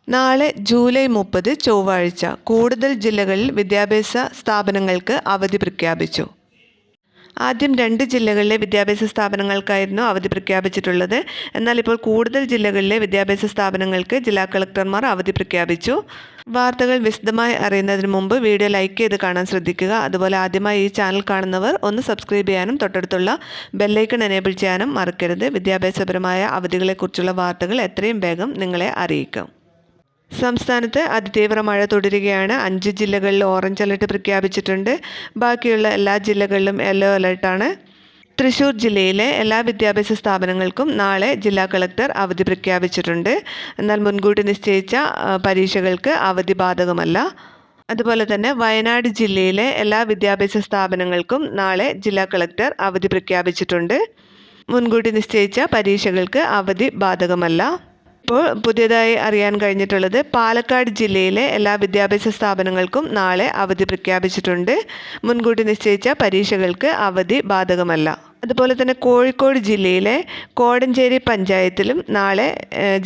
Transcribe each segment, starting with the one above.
നാളെ ജൂലൈ 30 ചൊവ്വാഴ്ച കൂടുതൽ ജില്ലകളിൽ വിദ്യാഭ്യാസ സ്ഥാപനങ്ങൾക്ക് അവധി പ്രഖ്യാപിച്ചു. ആദ്യം 2 ജില്ലകളിലെ വിദ്യാഭ്യാസ സ്ഥാപനങ്ങൾക്കായിരുന്നു അവധി പ്രഖ്യാപിച്ചിട്ടുള്ളത്. എന്നാൽ ഇപ്പോൾ കൂടുതൽ ജില്ലകളിലെ വിദ്യാഭ്യാസ സ്ഥാപനങ്ങൾക്ക് ജില്ലാ കളക്ടർമാർ അവധി പ്രഖ്യാപിച്ചു. വാർത്തകൾ വിശദമായി അറിയുന്നതിന് മുമ്പ് വീഡിയോ ലൈക്ക് ചെയ്ത് കാണാൻ ശ്രദ്ധിക്കുക. അതുപോലെ ആദ്യമായി ഈ ചാനൽ കാണുന്നവർ ഒന്ന് സബ്സ്ക്രൈബ് ചെയ്യാനും തൊട്ടടുത്തുള്ള ബെല്ലൈക്കൺ എനേബിൾ ചെയ്യാനും മറക്കരുത്. വിദ്യാഭ്യാസപരമായ അവധികളെക്കുറിച്ചുള്ള വാർത്തകൾ എത്രയും വേഗം നിങ്ങളെ അറിയിക്കും. സംസ്ഥാനത്ത് അതിതീവ്ര മഴ തുടരുകയാണ്. 5 ജില്ലകളിൽ ഓറഞ്ച് അലർട്ട് പ്രഖ്യാപിച്ചിട്ടുണ്ട്. ബാക്കിയുള്ള എല്ലാ ജില്ലകളിലും യെല്ലോ അലർട്ടാണ്. തൃശ്ശൂർ ജില്ലയിലെ എല്ലാ വിദ്യാഭ്യാസ സ്ഥാപനങ്ങൾക്കും നാളെ ജില്ലാ കളക്ടർ അവധി പ്രഖ്യാപിച്ചിട്ടുണ്ട്. എന്നാൽ മുൻകൂട്ടി നിശ്ചയിച്ച പരീക്ഷകൾക്ക് അവധി ബാധകമല്ല. അതുപോലെ തന്നെ വയനാട് ജില്ലയിലെ എല്ലാ വിദ്യാഭ്യാസ സ്ഥാപനങ്ങൾക്കും നാളെ ജില്ലാ കളക്ടർ അവധി പ്രഖ്യാപിച്ചിട്ടുണ്ട്. മുൻകൂട്ടി നിശ്ചയിച്ച പരീക്ഷകൾക്ക് അവധി ബാധകമല്ല. ഇപ്പോൾ പുതിയതായി അറിയാൻ കഴിഞ്ഞിട്ടുള്ളത് പാലക്കാട് ജില്ലയിലെ എല്ലാ വിദ്യാഭ്യാസ സ്ഥാപനങ്ങൾക്കും നാളെ അവധി പ്രഖ്യാപിച്ചിട്ടുണ്ട്. മുൻകൂട്ടി നിശ്ചയിച്ച പരീക്ഷകൾക്ക് അവധി ബാധകമല്ല. അതുപോലെ തന്നെ കോഴിക്കോട് ജില്ലയിലെ കോടഞ്ചേരി പഞ്ചായത്തിലും നാളെ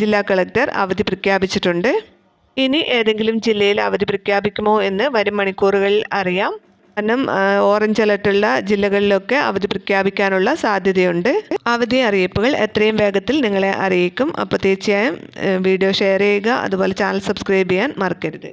ജില്ലാ കളക്ടർ അവധി പ്രഖ്യാപിച്ചിട്ടുണ്ട്. ഇനി ഏതെങ്കിലും ജില്ലയിൽ അവധി പ്രഖ്യാപിക്കുമോ എന്ന് വരും മണിക്കൂറുകളിൽ അറിയാം. കാരണം ഓറഞ്ച് അലർട്ടുള്ള ജില്ലകളിലൊക്കെ അവധി പ്രഖ്യാപിക്കാനുള്ള സാധ്യതയുണ്ട്. അവധി അറിയിപ്പുകൾ എത്രയും വേഗത്തിൽ നിങ്ങളെ അറിയിക്കും. അപ്പോൾ തീർച്ചയായും വീഡിയോ ഷെയർ ചെയ്യുക. അതുപോലെ ചാനൽ സബ്സ്ക്രൈബ് ചെയ്യാൻ മറക്കരുത്.